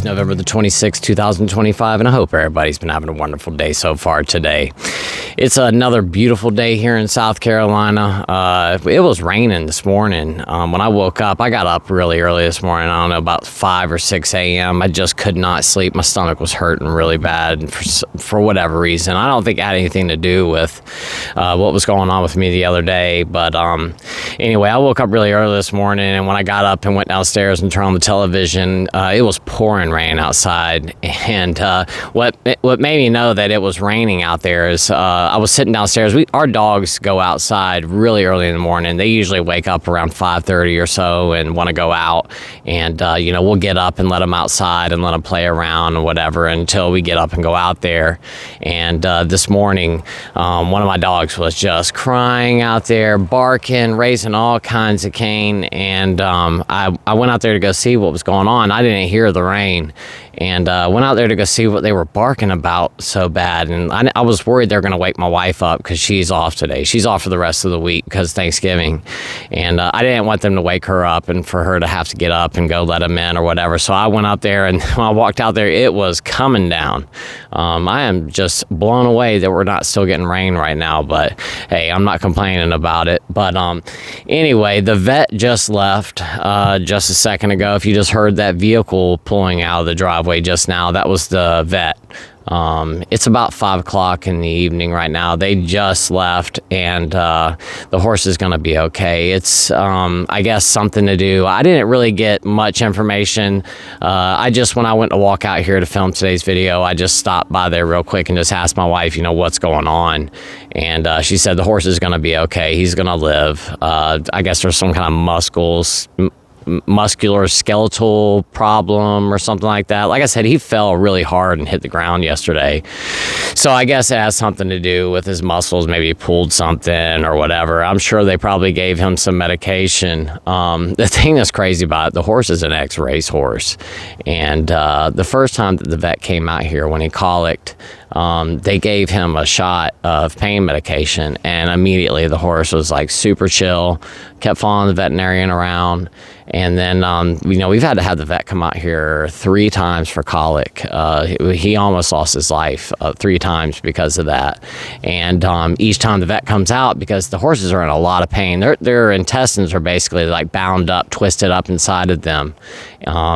November the 26th, 2025, and I hope everybody's been having a wonderful day so far today. It's another beautiful day here in South Carolina. It was raining this morning. When I woke up, I got up really early this morning, I don't know, about 5 or 6 a.m. I just could not sleep. My stomach was hurting really bad for whatever reason. I don't think it had anything to do with what was going on with me the other day, but anyway, I woke up really early this morning, and when I got up and went downstairs and turned on the television, it was pouring rain outside. And what made me know that it was raining out there is I was sitting downstairs. Our dogs go outside really early in the morning. They usually wake up around 5:30 or so and want to go out, and we'll get up and let them outside and let them play around and whatever until we get up and go out there. And this morning, one of my dogs was just crying out there, barking, raising all kinds of cane, and I went out there to go see what was going on. I didn't hear the rain, and went out there to go see what they were barking about so bad. And I was worried they were going to wake my wife up because she's off today. She's off for the rest of the week because Thanksgiving, and I didn't want them to wake her up and for her to have to get up and go let them in or whatever. So I went out there, and when I walked out there, it was coming down. I am just blown away that we're not still getting rain right now, but hey, I'm not complaining about it. But anyway, the vet just left just a second ago. If you just heard that vehicle pulling out of the driveway just now, that was the vet. It's about 5 o'clock in the evening right now. They just left, and the horse is going to be okay. It's, I guess, something to do. I didn't really get much information. When I went to walk out here to film today's video, I just stopped by there real quick and just asked my wife, what's going on. And she said the horse is going to be okay. He's going to live. I guess there's some kind of muscular skeletal problem or something like that. Like I said, he fell really hard and hit the ground yesterday. So I guess it has something to do with his muscles. Maybe he pulled something or whatever. I'm sure they probably gave him some medication. The thing that's crazy about it, the horse is an ex-race horse. And the first time that the vet came out here when he colicked, they gave him a shot of pain medication, and immediately the horse was like super chill, kept following the veterinarian around. And then, we've had to have the vet come out here 3 times for colic. He almost lost his life 3 times because of that. And each time the vet comes out, because the horses are in a lot of pain, their intestines are basically like bound up, twisted up inside of them.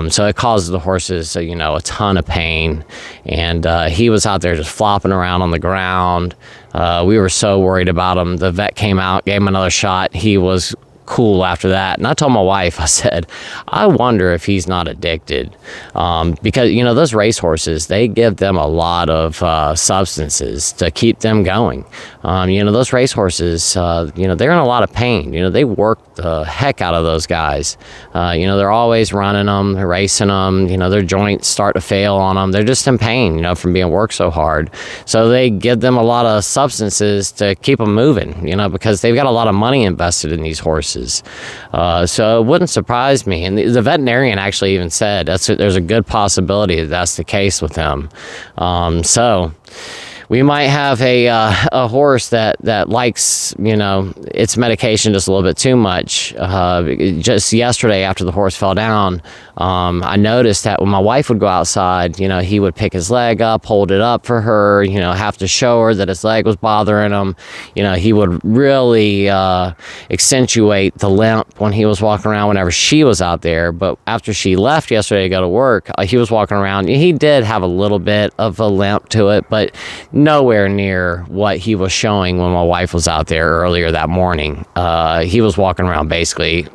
So it causes the horses, a ton of pain. And he was out there just flopping around on the ground. We were so worried about him. The vet came out, gave him another shot. He was cool after that. And I told my wife, I said, I wonder if he's not addicted, because those racehorses, they give them a lot of substances to keep them going. Those racehorses, they're in a lot of pain. They work the heck out of those guys. They're always running them, they're racing them. Their joints start to fail on them. They're just in pain, from being worked so hard. So they give them a lot of substances to keep them moving, because they've got a lot of money invested in these horses. So it wouldn't surprise me. And the veterinarian actually even said there's a good possibility that's the case with him. So we might have a horse that likes, its medication just a little bit too much. Just yesterday after the horse fell down, I noticed that when my wife would go outside, he would pick his leg up, hold it up for her, have to show her that his leg was bothering him. He would really accentuate the limp when he was walking around whenever she was out there. But after she left yesterday to go to work, he was walking around. He did have a little bit of a limp to it, but nowhere near what he was showing when my wife was out there earlier that morning. He was walking around basically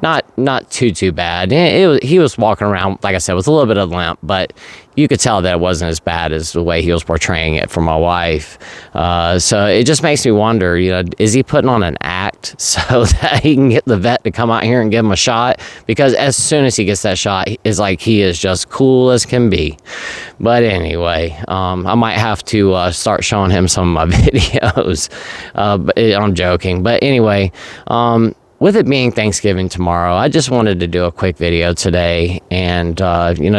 not too bad. He was walking around, like I said, with a little bit of limp, but you could tell that it wasn't as bad as the way he was portraying it for my wife. So it just makes me wonder, is he putting on an act so that he can get the vet to come out here and give him a shot? Because as soon as he gets that shot, it's like he is just cool as can be. But anyway, I might have to start showing him some of my videos. But I'm joking. But anyway, with it being Thanksgiving tomorrow, I just wanted to do a quick video today and,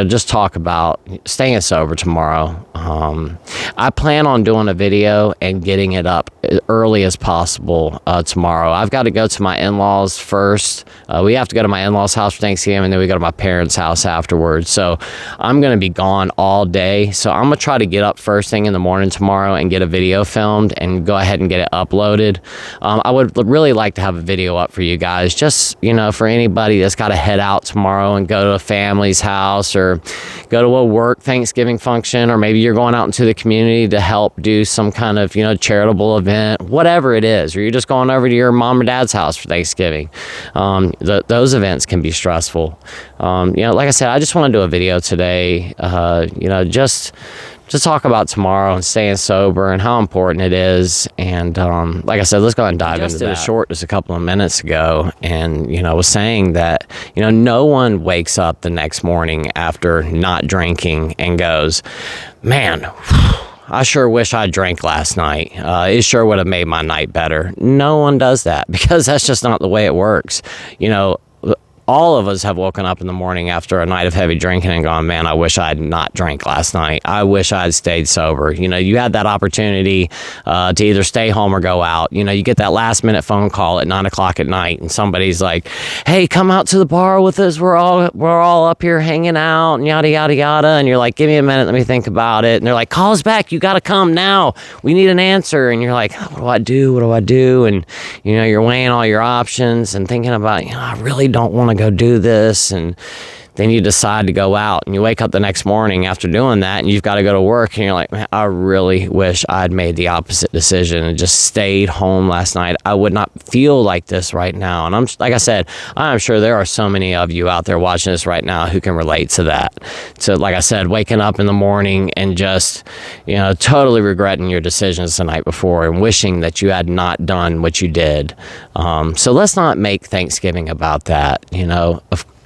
just talk about staying sober tomorrow. I plan on doing a video and getting it up as early as possible tomorrow. I've got to go to my in-laws first. We have to go to my in-laws' house for Thanksgiving, and then we go to my parents' house afterwards. So I'm going to be gone all day. So I'm going to try to get up first thing in the morning tomorrow and get a video filmed and go ahead and get it uploaded. I would really like to have a video up for you guys, just, for anybody that's got to head out tomorrow and go to a family's house or go to a work Thanksgiving function, or maybe you're going out into the community to help do some kind of, charitable event, whatever it is, or you're just going over to your mom or dad's house for Thanksgiving. Those events can be stressful. Like I said, I just want to do a video today, just to talk about tomorrow and staying sober and how important it is. And like I said, let's go ahead and dive into that. I just did a short just a couple of minutes ago, and was saying that no one wakes up the next morning after not drinking and goes, man, I sure wish I drank last night. It sure would have made my night better. No one does that, because that's just not the way it works. All of us have woken up in the morning after a night of heavy drinking and gone, man, I wish I had not drank last night. I wish I had stayed sober. You had that opportunity to either stay home or go out. You get that last minute phone call at 9 o'clock at night, and somebody's like, hey, come out to the bar with us. We're all up here hanging out and yada, yada, yada. And you're like, give me a minute. Let me think about it. And they're like, call us back. You got to come now. We need an answer. And you're like, what do I do? What do I do? And, you're weighing all your options and thinking about, I really don't want to go do this. And then you decide to go out, and you wake up the next morning after doing that, and you've got to go to work, and you're like, man, I really wish I'd made the opposite decision and just stayed home last night. I would not feel like this right now. And like I said, I'm sure there are so many of you out there watching this right now who can relate to that. So like I said, waking up in the morning and just, totally regretting your decisions the night before and wishing that you had not done what you did. So let's not make Thanksgiving about that,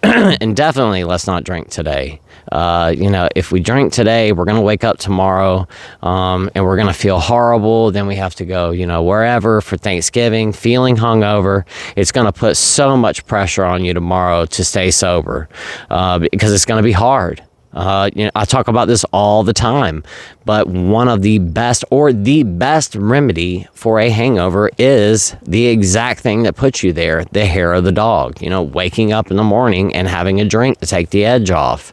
and definitely let's not drink today. If we drink today, we're going to wake up tomorrow and we're going to feel horrible. Then we have to go, wherever for Thanksgiving, feeling hungover. It's going to put so much pressure on you tomorrow to stay sober because it's going to be hard. I talk about this all the time, but one of the best remedy for a hangover is the exact thing that puts you there, the hair of the dog. Waking up in the morning and having a drink to take the edge off.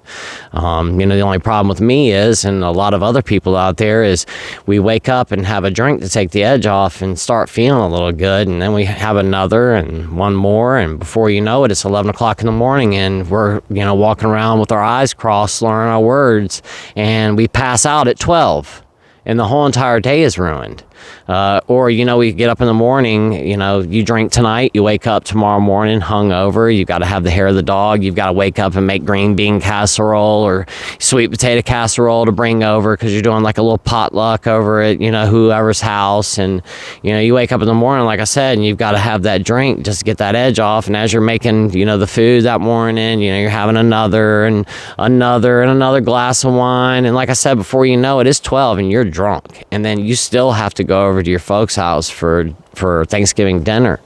The only problem with me is, and a lot of other people out there, is we wake up and have a drink to take the edge off and start feeling a little good, and then we have another and one more, and before you know it, it's 11 o'clock in the morning, and we're walking around with our eyes crossed, slurring our words, and we pass out at 12, and the whole entire day is ruined. Or, we get up in the morning, you drink tonight, you wake up tomorrow morning hungover, you've got to have the hair of the dog, you've got to wake up and make green bean casserole or sweet potato casserole to bring over because you're doing like a little potluck over at, whoever's house. And, you wake up in the morning, like I said, and you've got to have that drink just to get that edge off. And as you're making, the food that morning, you're having another and another glass of wine. And like I said, before you know it, it's 12 and you're drunk. And then you still have to go over to your folks' house for Thanksgiving dinner,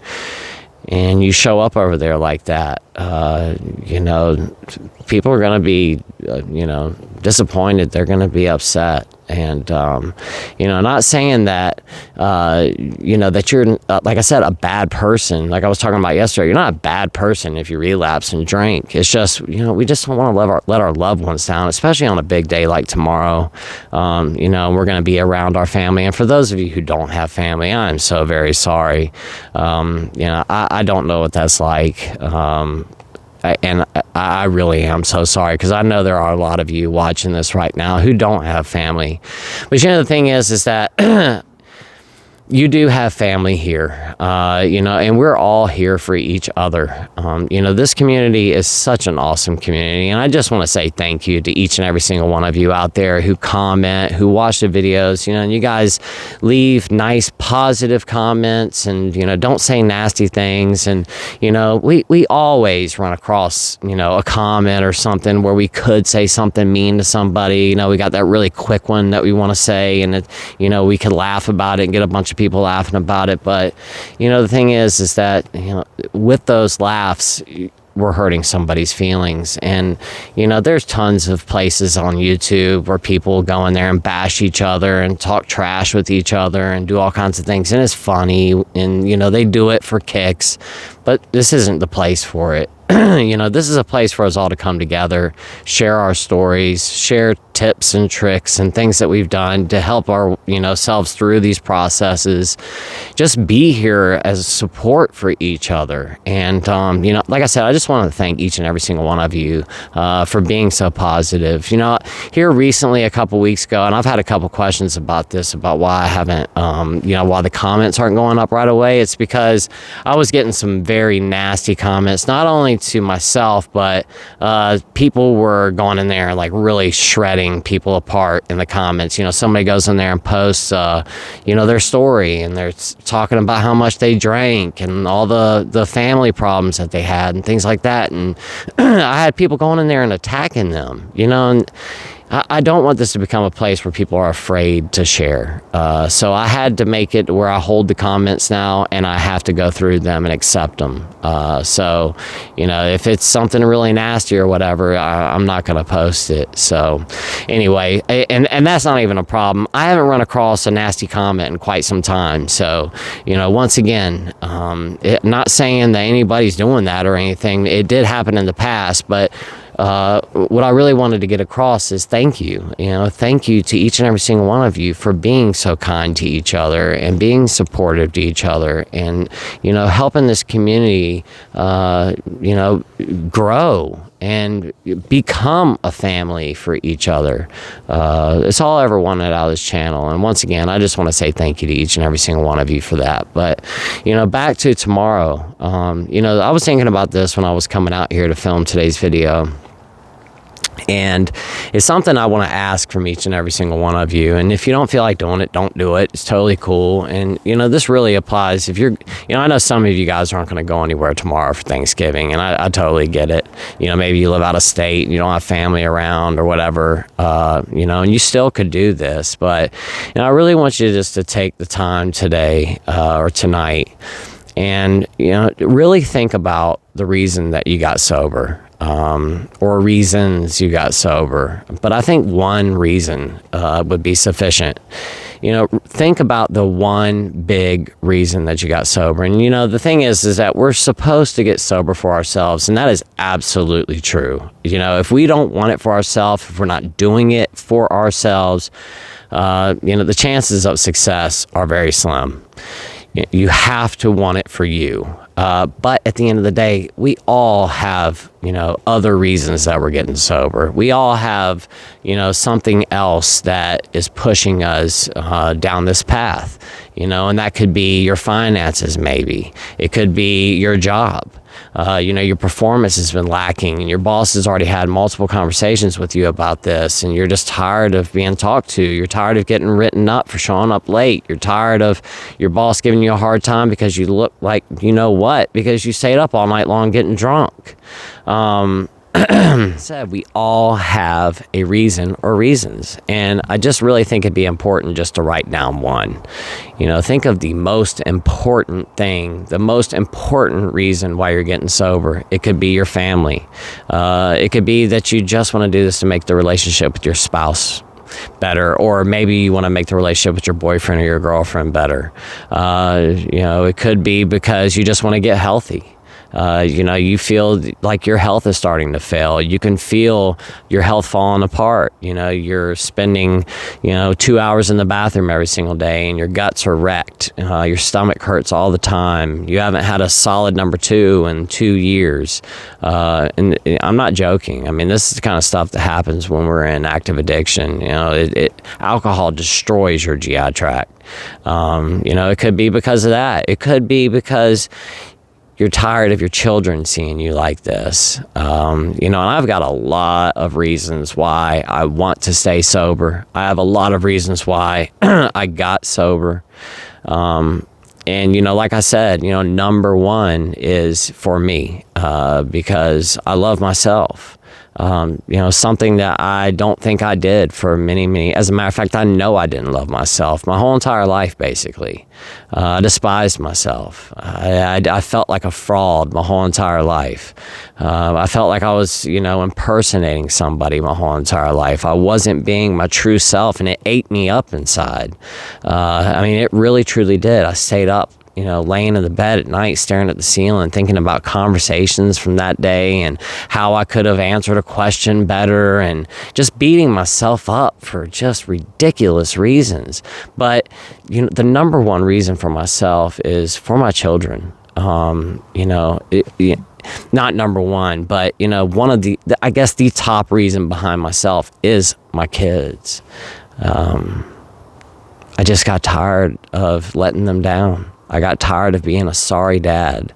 and you show up over there like that, people are going to be, disappointed. They're going to be upset. And, not saying that, that you're, like I said, a bad person. Like I was talking about yesterday, you're not a bad person if you relapse and drink. It's just, we just don't want to let our loved ones down, especially on a big day like tomorrow. We're going to be around our family. And for those of you who don't have family, I'm so very sorry. I don't know what that's like. And I really am so sorry, because I know there are a lot of you watching this right now who don't have family. But the thing is that you do have family here, and we're all here for each other. This community is such an awesome community, and I just want to say thank you to each and every single one of you out there who comment, who watch the videos, and you guys leave nice, positive comments, and, don't say nasty things. And, we always run across, a comment or something where we could say something mean to somebody. We got that really quick one that we want to say, and, we could laugh about it and get a bunch of of people laughing about it. But, the thing is that, with those laughs, we're hurting somebody's feelings. And, there's tons of places on YouTube where people go in there and bash each other and talk trash with each other and do all kinds of things. And it's funny. And, they do it for kicks. But this isn't the place for it. This is a place for us all to come together, share our stories, share tips and tricks and things that we've done to help our, selves through these processes. Just be here as support for each other. And, like I said, I just want to thank each and every single one of you for being so positive. Here recently, a couple weeks ago, and I've had a couple questions about this, about why I haven't, why the comments aren't going up right away. It's because I was getting some very nasty comments, not only to myself, but people were going in there like really shredding people apart in the comments. Somebody goes in there and posts their story, and they're talking about how much they drank and all the family problems that they had and things like that. And I had people going in there and attacking them, and I don't want this to become a place where people are afraid to share. So I had to make it where I hold the comments now, and I have to go through them and accept them. So, if it's something really nasty or whatever, I'm not going to post it. So anyway, and that's not even a problem. I haven't run across a nasty comment in quite some time. So, once again, not saying that anybody's doing that or anything. It did happen in the past, but what I really wanted to get across is thank you. Thank you to each and every single one of you for being so kind to each other and being supportive to each other, and helping this community grow and become a family for each other. It's all I ever wanted out of this channel. And once again, I just want to say thank you to each and every single one of you for that. But, back to tomorrow, I was thinking about this when I was coming out here to film today's video. And it's something I want to ask from each and every single one of you. And if you don't feel like doing it, don't do it. It's totally cool. And, this really applies if you're, I know some of you guys aren't going to go anywhere tomorrow for Thanksgiving, and I totally get it. Maybe you live out of state and you don't have family around or whatever, and you still could do this. But, I really want you just to take the time today or tonight and, really think about the reason that you got sober. Or reasons you got sober. But I think one reason would be sufficient. Think about the one big reason that you got sober. And, the thing is that we're supposed to get sober for ourselves, and that is absolutely true. If we don't want it for ourselves, if we're not doing it for ourselves, the chances of success are very slim. You have to want it for you. But at the end of the day, we all have, other reasons that we're getting sober. We all have, something else that is pushing us down this path, and that could be your finances, maybe. It could be your job. Your performance has been lacking, and your boss has already had multiple conversations with you about this, and you're just tired of being talked to. You're tired of getting written up for showing up late. You're tired of your boss giving you a hard time because you look like because you stayed up all night long getting drunk. Said we all have a reason or reasons, and I just really think it'd be important just to write down one. Think of the most important thing, the most important reason why you're getting sober. It could be your family. It could be that you just want to do this to make the relationship with your spouse better, or maybe you want to make the relationship with your boyfriend or your girlfriend better. It could be because you just want to get healthy. You feel like your health is starting to fail. You can feel your health falling apart. You're spending, 2 hours in the bathroom every single day, and your guts are wrecked. Your stomach hurts all the time. You haven't had a solid number 2 in 2 years. And I'm not joking. I mean, this is the kind of stuff that happens when we're in active addiction. Alcohol destroys your GI tract. It could be because of that. It could be because you're tired of your children seeing you like this. And I've got a lot of reasons why I want to stay sober. I have a lot of reasons why I got sober. And, like I said, number one is for me, because I love myself. Something that I don't think I did for many, as a matter of fact, I know I didn't love myself my whole entire life, basically. I despised myself. I felt like a fraud my whole entire life. I felt like I was, impersonating somebody my whole entire life. I wasn't being my true self, and it ate me up inside. It really, truly did. I stayed up, laying in the bed at night, staring at the ceiling, thinking about conversations from that day and how I could have answered a question better, and just beating myself up for just ridiculous reasons. But, the number one reason for myself is for my children. Not number one, but, one of the top reason behind myself is my kids. I just got tired of letting them down. I got tired of being a sorry dad.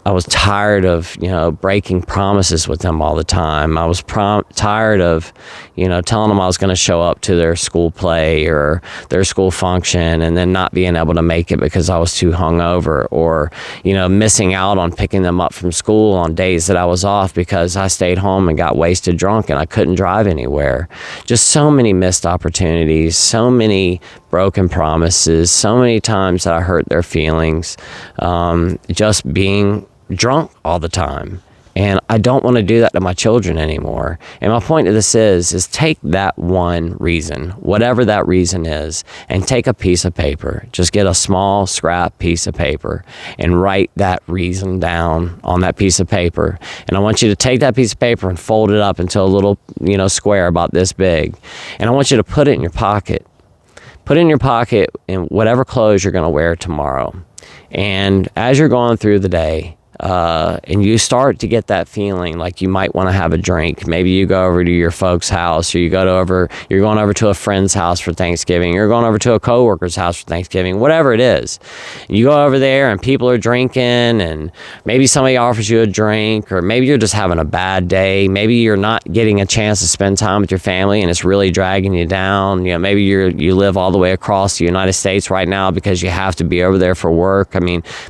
I was tired of, breaking promises with them all the time. I was tired of, telling them I was going to show up to their school play or their school function and then not being able to make it because I was too hungover, or, missing out on picking them up from school on days that I was off because I stayed home and got wasted drunk and I couldn't drive anywhere. Just so many missed opportunities, so many broken promises, so many times that I hurt their feelings, just being drunk all the time. And I don't want to do that to my children anymore. And my point of this is take that one reason, whatever that reason is, and take a piece of paper. Just get a small scrap piece of paper and write that reason down on that piece of paper. And I want you to take that piece of paper and fold it up into a little, square about this big. And I want you to put it in your pocket. Put it in your pocket in whatever clothes you're going to wear tomorrow. And as you're going through the day, and you start to get that feeling like you might want to have a drink. Maybe you go over to your folks' house, or you're going over to a friend's house for Thanksgiving. You're going over to a coworker's house for Thanksgiving, whatever it is. You go over there and people are drinking, and maybe somebody offers you a drink, or maybe you're just having a bad day. Maybe you're not getting a chance to spend time with your family and it's really dragging you down. Maybe you live all the way across the United States right now because you have to be over there for work.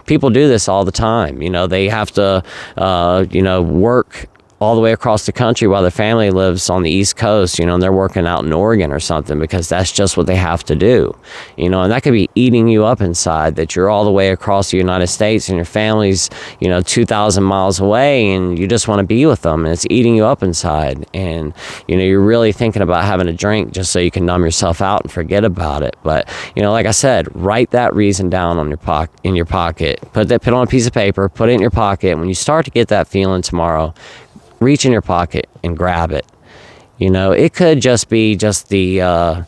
People do this all the time. They have to, work all the way across the country while their family lives on the East Coast, and they're working out in Oregon or something because that's just what they have to do, and that could be eating you up inside, that you're all the way across the United States and your family's, 2,000 miles away, and you just want to be with them, and it's eating you up inside, and, you're really thinking about having a drink just so you can numb yourself out and forget about it. But, like I said, write that reason down on in your pocket, put it on a piece of paper, put it in your pocket, and when you start to get that feeling tomorrow, reach in your pocket and grab it. It could just be the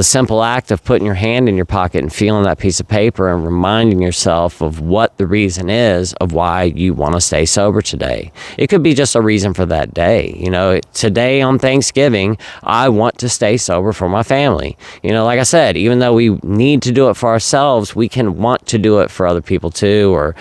simple act of putting your hand in your pocket and feeling that piece of paper and reminding yourself of what the reason is of why you want to stay sober today. It could be just a reason for that day. Today on Thanksgiving, I want to stay sober for my family. Like I said, even though we need to do it for ourselves, we can want to do it for other people too, or,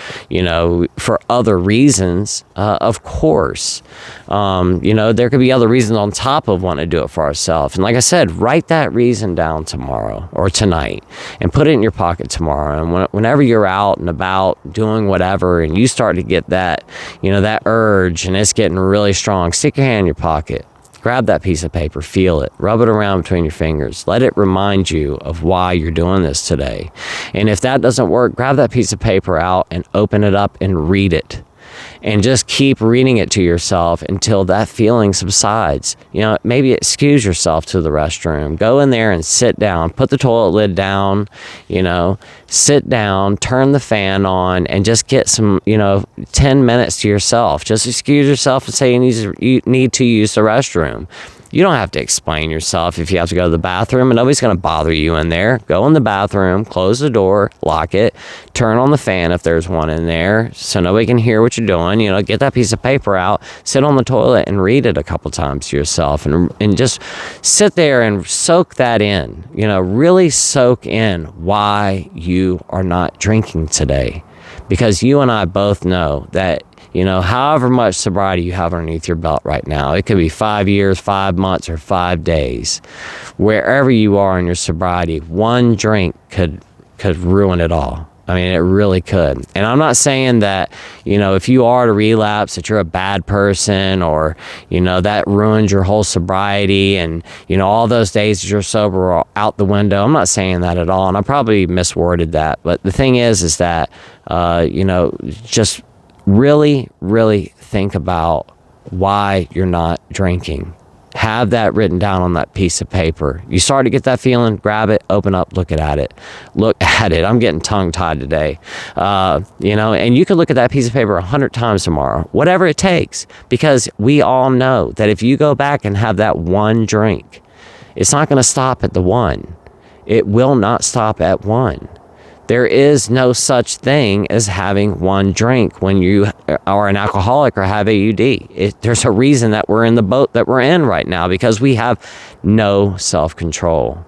for other reasons, of course. There could be other reasons on top of wanting to do it for ourselves. And like I said, write that reason down tomorrow or tonight and put it in your pocket tomorrow. And whenever you're out and about doing whatever and you start to get that, that urge and it's getting really strong, stick your hand in your pocket. Grab that piece of paper, feel it, rub it around between your fingers. Let it remind you of why you're doing this today. And if that doesn't work, grab that piece of paper out and open it up and read it. And just keep reading it to yourself until that feeling subsides. Maybe excuse yourself to the restroom. Go in there and sit down. Put the toilet lid down, sit down, turn the fan on, and just get some, 10 minutes to yourself. Just excuse yourself and say you need to use the restroom. You don't have to explain yourself if you have to go to the bathroom, and nobody's going to bother you in there. Go in the bathroom, close the door, lock it, turn on the fan if there's one in there so nobody can hear what you're doing. Get that piece of paper out, sit on the toilet and read it a couple times to yourself, and just sit there and soak that in. Really soak in why you are not drinking today. Because you and I both know that however much sobriety you have underneath your belt right now, it could be 5 years, 5 months, or 5 days. Wherever you are in your sobriety, one drink could ruin it all. I mean, it really could. And I'm not saying that, if you are to relapse, that you're a bad person, or, that ruins your whole sobriety, and, all those days that you're sober are out the window. I'm not saying that at all. And I probably misworded that. But the thing is that, just really, really think about why you're not drinking. Have that written down on that piece of paper. You start to get that feeling, grab it, open up, look at it. Look at it. I'm getting tongue-tied today. And you can look at that piece of paper 100 times tomorrow, whatever it takes, because we all know that if you go back and have that one drink, it's not going to stop at the one. It will not stop at one. There is no such thing as having one drink when you are an alcoholic or have AUD. There's a reason that we're in the boat that we're in right now, because we have no self-control.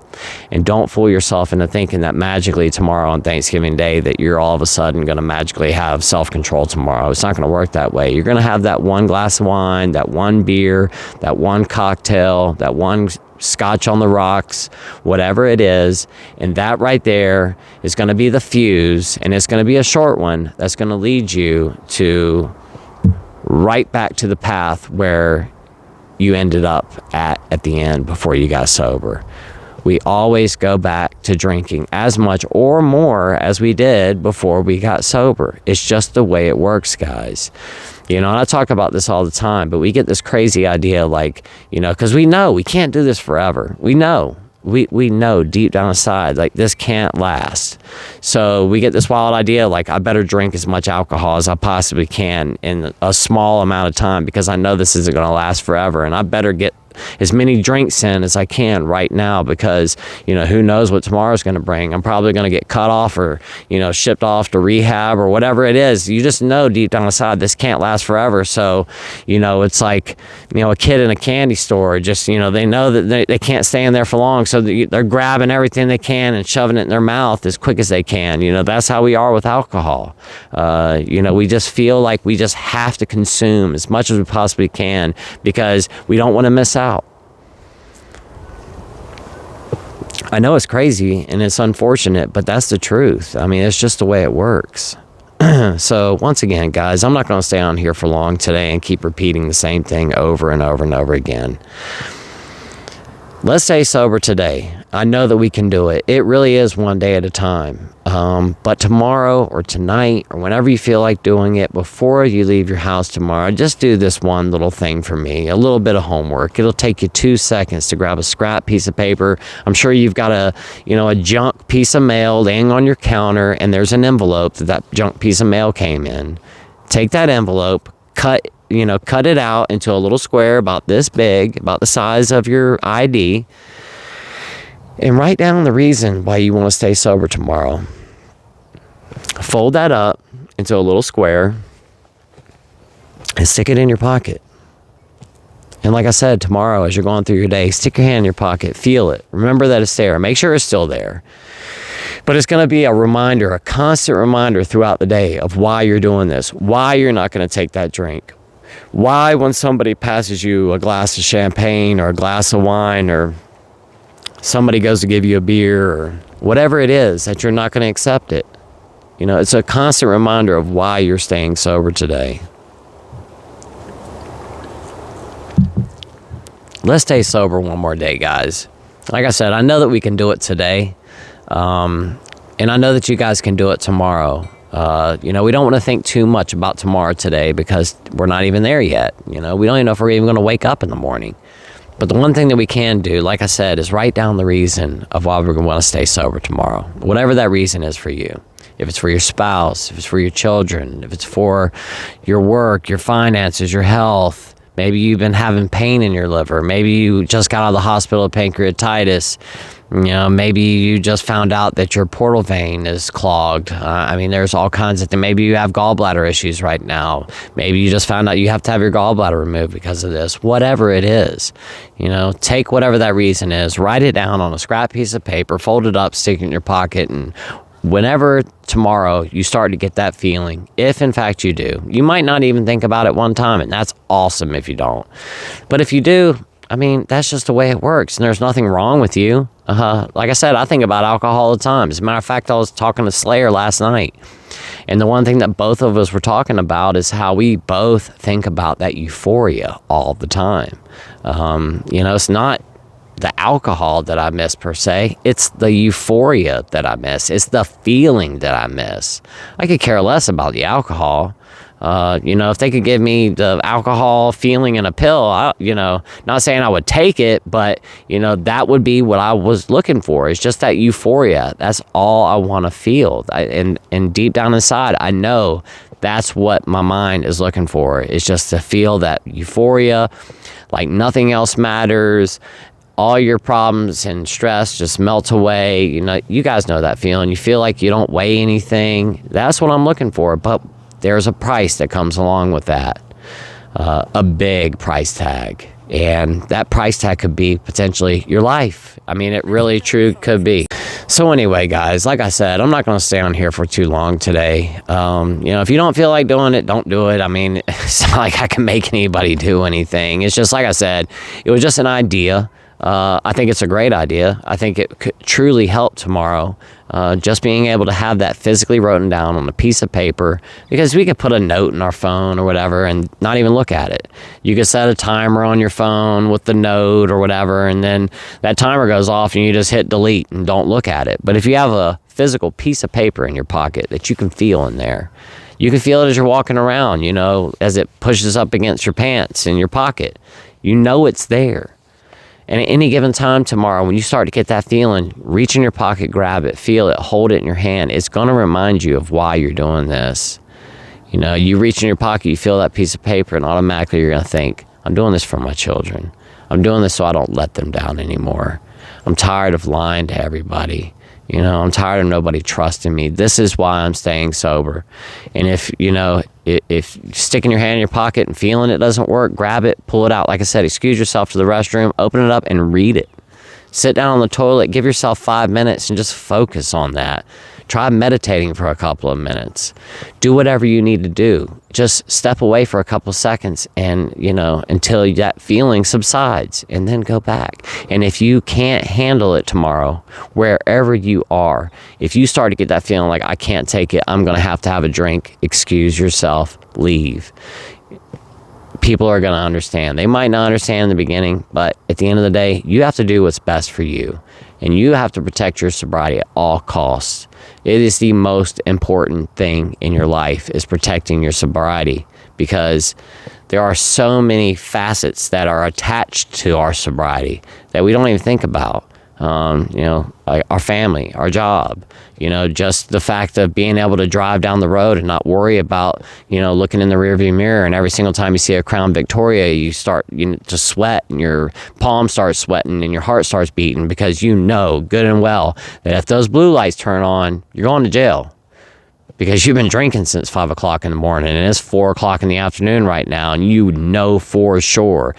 And don't fool yourself into thinking that magically tomorrow on Thanksgiving Day that you're all of a sudden going to magically have self-control tomorrow. It's not going to work that way. You're going to have that one glass of wine, that one beer, that one cocktail, that one scotch on the rocks, whatever it is, and that right there is going to be the fuse, and it's going to be a short one that's going to lead you to right back to the path where you ended up at the end before you got sober. We always go back to drinking as much or more as we did before we got sober. It's just the way it works, guys. And I talk about this all the time, but we get this crazy idea like, because we know we can't do this forever. We know. We know deep down inside, like, this can't last. So we get this wild idea, like, I better drink as much alcohol as I possibly can in a small amount of time, because I know this isn't going to last forever, and I better get as many drinks in as I can right now, because, who knows what tomorrow's going to bring. I'm probably going to get cut off or, shipped off to rehab or whatever it is. You just know deep down inside this can't last forever. So, it's like, a kid in a candy store, just, they know that they can't stay in there for long. So they're grabbing everything they can and shoving it in their mouth as quick as they can. That's how we are with alcohol. We just feel like we just have to consume as much as we possibly can because we don't want to miss out. I know it's crazy and it's unfortunate, but that's the truth. I mean, it's just the way it works. So once again, guys, I'm not going to stay on here for long today and keep repeating the same thing over and over and over again. Let's stay sober today. I know that we can do it. It really is one day at a time. But tomorrow or tonight or whenever you feel like doing it, before you leave your house tomorrow, just do this one little thing for me, a little bit of homework. It'll take you 2 seconds to grab a scrap piece of paper. I'm sure you've got a junk piece of mail laying on your counter, and there's an envelope that junk piece of mail came in. Take that envelope, cut it out into a little square about this big, about the size of your ID, and write down the reason why you want to stay sober tomorrow. Fold that up into a little square and stick it in your pocket. And like I said, tomorrow as you're going through your day, stick your hand in your pocket, feel it. Remember that it's there. Make sure it's still there. But it's going to be a reminder, a constant reminder throughout the day of why you're doing this, why you're not going to take that drink. Why, when somebody passes you a glass of champagne or a glass of wine, or somebody goes to give you a beer or whatever it is, that you're not going to accept it. It's a constant reminder of why you're staying sober today. Let's stay sober one more day, guys. Like I said, I know that we can do it today. And I know that you guys can do it tomorrow. We don't want to think too much about tomorrow today because we're not even there yet. We don't even know if we're even going to wake up in the morning. But the one thing that we can do, like I said, is write down the reason of why we're going to want to stay sober tomorrow. Whatever that reason is for you. If it's for your spouse, if it's for your children, if it's for your work, your finances, your health. Maybe you've been having pain in your liver. Maybe you just got out of the hospital with pancreatitis. Maybe you just found out that your portal vein is clogged. There's all kinds of things. Maybe you have gallbladder issues right now. Maybe you just found out you have to have your gallbladder removed because of this. Whatever it is, take whatever that reason is, write it down on a scrap piece of paper, fold it up, stick it in your pocket, and whenever tomorrow you start to get that feeling, if in fact you do, you might not even think about it one time, and that's awesome if you don't. But if you do, that's just the way it works, and there's nothing wrong with you. Like I said, I think about alcohol all the time. As a matter of fact, I was talking to Slayer last night, and the one thing that both of us were talking about is how we both think about that euphoria all the time. It's not the alcohol that I miss per se. It's the euphoria that I miss. It's the feeling that I miss. I could care less about the alcohol. If they could give me the alcohol feeling in a pill, not saying I would take it, but, that would be what I was looking for. It's just that euphoria. That's all I want to feel. And deep down inside, I know that's what my mind is looking for. It's just to feel that euphoria, like nothing else matters. All your problems and stress just melt away. You guys know that feeling. You feel like you don't weigh anything. That's what I'm looking for. But there's a price that comes along with that, a big price tag. And that price tag could be potentially your life. I mean, it really true could be. So anyway, guys, like I said, I'm not going to stay on here for too long today. If you don't feel like doing it, don't do it. I mean, it's not like I can make anybody do anything. It's just, like I said, it was just an idea. I think it's a great idea. I think it could truly help tomorrow. Just being able to have that physically written down on a piece of paper, because we could put a note in our phone or whatever and not even look at it. You could set a timer on your phone with the note or whatever, and then that timer goes off and you just hit delete and don't look at it. But if you have a physical piece of paper in your pocket that you can feel in there, you can feel it as you're walking around, as it pushes up against your pants in your pocket. It's there. And at any given time tomorrow, when you start to get that feeling, reach in your pocket, grab it, feel it, hold it in your hand. It's going to remind you of why you're doing this. You reach in your pocket, you feel that piece of paper, and automatically you're going to think, I'm doing this for my children. I'm doing this so I don't let them down anymore. I'm tired of lying to everybody. I'm tired of nobody trusting me. This is why I'm staying sober. And if sticking your hand in your pocket and feeling it doesn't work, grab it, pull it out. Like I said, excuse yourself to the restroom, open it up and read it. Sit down on the toilet, give yourself 5 minutes and just focus on that. Try meditating for a couple of minutes. Do whatever you need to do. Just step away for a couple seconds and, until that feeling subsides, and then go back. And if you can't handle it tomorrow, wherever you are, if you start to get that feeling like, I can't take it, I'm going to have a drink, excuse yourself, leave. People are going to understand. They might not understand in the beginning, but at the end of the day, you have to do what's best for you. And you have to protect your sobriety at all costs. It is the most important thing in your life, is protecting your sobriety, because there are so many facets that are attached to our sobriety that we don't even think about. Like our family, our job, just the fact of being able to drive down the road and not worry about, looking in the rearview mirror, and every single time you see a Crown Victoria, you start to sweat, and your palms start sweating and your heart starts beating, because good and well that if those blue lights turn on, you're going to jail, because you've been drinking since 5 o'clock in the morning and it's 4 o'clock in the afternoon right now, and for sure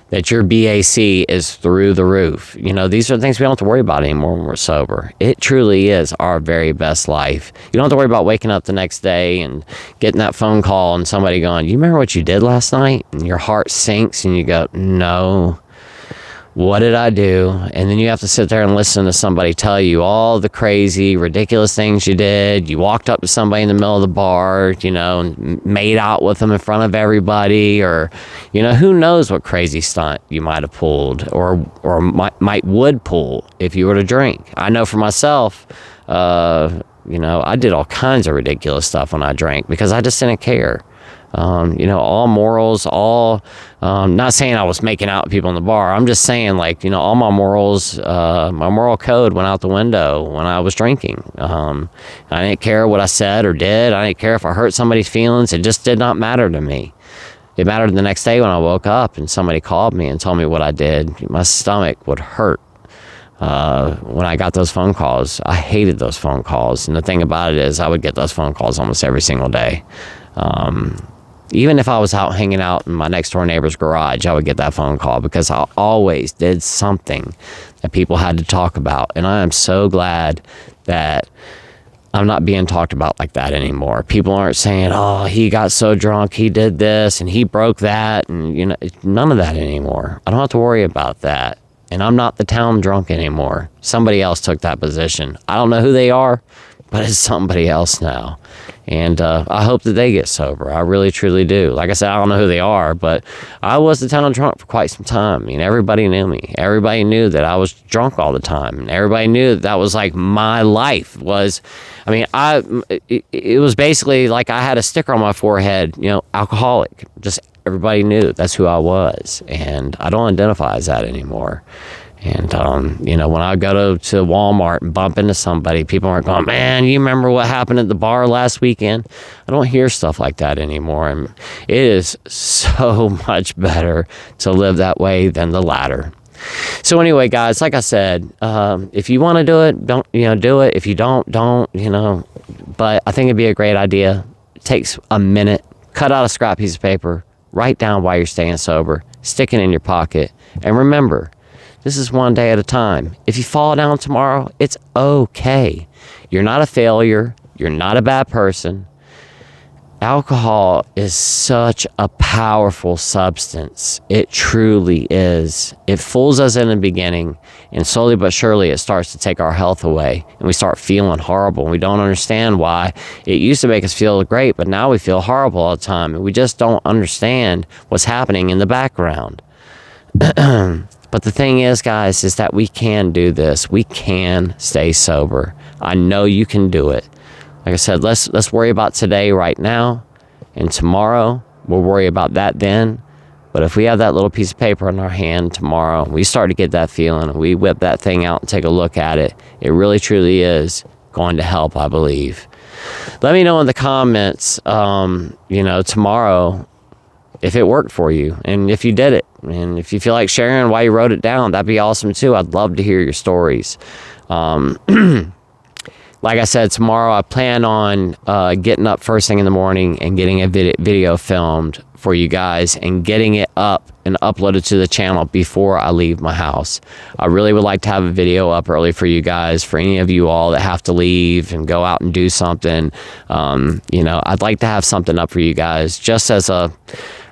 that your BAC is through the roof. These are things we don't have to worry about anymore when we're sober. It truly is our very best life. You don't have to worry about waking up the next day and getting that phone call and somebody going, you remember what you did last night? And your heart sinks and you go, no. What did I do? And then you have to sit there and listen to somebody tell you all the crazy, ridiculous things you did. You walked up to somebody in the middle of the bar, and made out with them in front of everybody, or, who knows what crazy stunt you might have pulled or would pull if you were to drink. I know for myself, I did all kinds of ridiculous stuff when I drank because I just didn't care. All morals, not saying I was making out with people in the bar. I'm just saying, all my morals, my moral code went out the window when I was drinking. I didn't care what I said or did. I didn't care if I hurt somebody's feelings. It just did not matter to me. It mattered the next day when I woke up and somebody called me and told me what I did. My stomach would hurt. When I got those phone calls, I hated those phone calls. And the thing about it is I would get those phone calls almost every single day. Even if I was out hanging out in my next door neighbor's garage, I would get that phone call, because I always did something that people had to talk about. And I am so glad that I'm not being talked about like that anymore. People aren't saying, oh, he got so drunk, he did this and he broke that, and none of that anymore. I don't have to worry about that. and I'm not the town drunk anymore. Somebody else took that position. I don't know who they are, but it's somebody else now. And I hope that they get sober. I really, truly do. Like I said, I don't know who they are, but I was the town drunk for quite some time. I mean, everybody knew me. Everybody knew that I was drunk all the time. And everybody knew that was like my life was. I mean, it was basically like I had a sticker on my forehead, you know, alcoholic. Just everybody knew that's who I was. And I don't identify as that anymore. And, you know, when I go to Walmart and bump into somebody, people aren't going, man, you remember what happened at the bar last weekend? I don't hear stuff like that anymore. And it is so much better to live that way than the latter. So anyway, guys, like I said, if you want to do it, do it. If you don't, but I think it'd be a great idea. It takes a minute. Cut out a scrap piece of paper, write down why you're staying sober, stick it in your pocket, and remember, this is one day at a time. If you fall down tomorrow, it's okay. You're not a failure. You're not a bad person. Alcohol is such a powerful substance. It truly is. It fools us in the beginning, and slowly but surely it starts to take our health away, and we start feeling horrible. And we don't understand why. It used to make us feel great, but now we feel horrible all the time, and we just don't understand what's happening in the background. But the thing is, guys, is that we can do this. We can stay sober. I know you can do it. Like I said, let's worry about today right now, and tomorrow we'll worry about that then. But if we have that little piece of paper in our hand tomorrow, we start to get that feeling, and we whip that thing out and take a look at it, it really truly is going to help, I believe. Let me know in the comments, tomorrow, if it worked for you and if you did it. And if you feel like sharing why you wrote it down, that'd be awesome too. I'd love to hear your stories. Like I said, tomorrow I plan on getting up first thing in the morning and getting a video filmed for you guys and getting it up and uploaded to the channel before I leave my house. I really would like to have a video up early for you guys, for any of you all that have to leave and go out and do something. I'd like to have something up for you guys just as a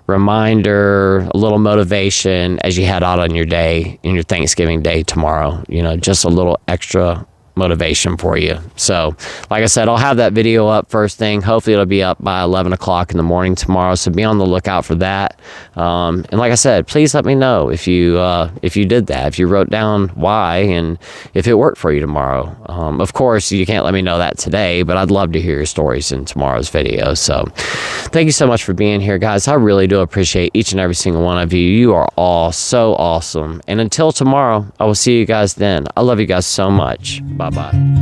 reminder, a little motivation as you head out on your day, in your Thanksgiving day tomorrow, just a little extra motivation for you. So like I said, I'll have that video up first thing. Hopefully it'll be up by 11 o'clock in the morning tomorrow, so be on the lookout for that. And like I said, please let me know if you did that, if you wrote down why, and if it worked for you tomorrow. Of course you can't let me know that today, but I'd love to hear your stories in tomorrow's video. So thank you so much for being here, guys. I really do appreciate each and every single one of you. You are all so awesome, and until tomorrow, I will see you guys then. I love you guys so much. Bye-bye.